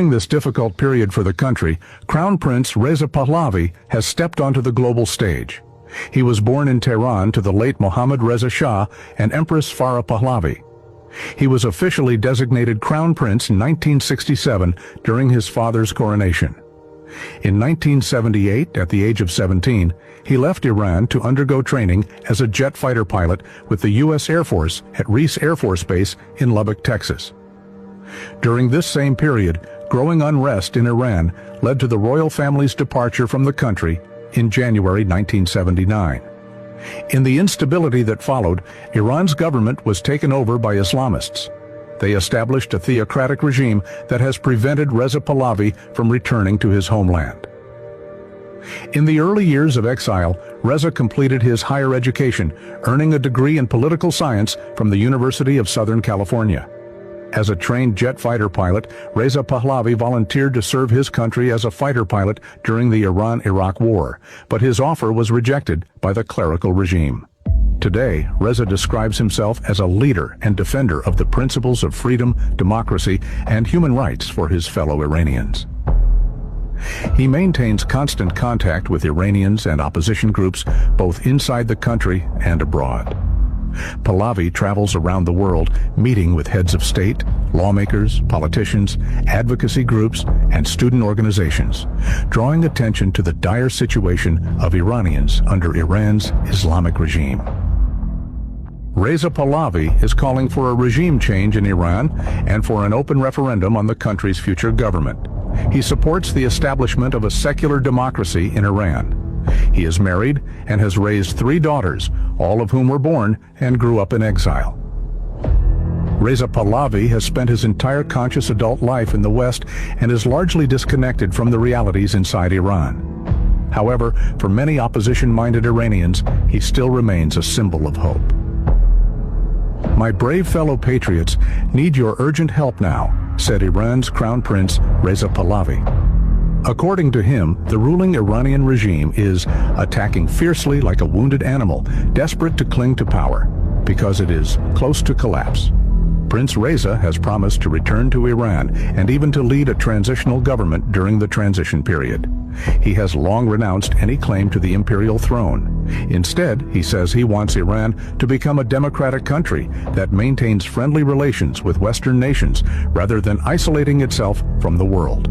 During this difficult period for the country, Crown Prince Reza Pahlavi has stepped onto the global stage. He was born in Tehran to the late Mohammad Reza Shah and Empress Farah Pahlavi. He was officially designated Crown Prince in 1967 during his father's coronation. In 1978, at the age of 17, he left Iran to undergo training as a jet fighter pilot with the U.S. Air Force at Reese Air Force Base in Lubbock, Texas. During this same period, growing unrest in Iran led to the royal family's departure from the country in January 1979. In the instability that followed, Iran's government was taken over by Islamists. They established a theocratic regime that has prevented Reza Pahlavi from returning to his homeland. In the early years of exile, Reza completed his higher education, earning a degree in political science from the University of Southern California. As a trained jet fighter pilot, Reza Pahlavi volunteered to serve his country as a fighter pilot during the Iran-Iraq War, but his offer was rejected by the clerical regime. Today, Reza describes himself as a leader and defender of the principles of freedom, democracy, and human rights for his fellow Iranians. He maintains constant contact with Iranians and opposition groups both inside the country and abroad. Pahlavi travels around the world, meeting with heads of state, lawmakers, politicians, advocacy groups, and student organizations, drawing attention to the dire situation of Iranians under Iran's Islamic regime. Reza Pahlavi is calling for a regime change in Iran and for an open referendum on the country's future government. He supports the establishment of a secular democracy in Iran. He is married and has raised 3 daughters, all of whom were born and grew up in exile. Reza Pahlavi has spent his entire conscious adult life in the West and is largely disconnected from the realities inside Iran. However, for many opposition-minded Iranians, he still remains a symbol of hope. "My brave fellow patriots need your urgent help now," said Iran's Crown Prince Reza Pahlavi. According to him, the ruling Iranian regime is attacking fiercely like a wounded animal, desperate to cling to power, because it is close to collapse. Prince Reza has promised to return to Iran and even to lead a transitional government during the transition period. He has long renounced any claim to the imperial throne. Instead, he says he wants Iran to become a democratic country that maintains friendly relations with Western nations rather than isolating itself from the world.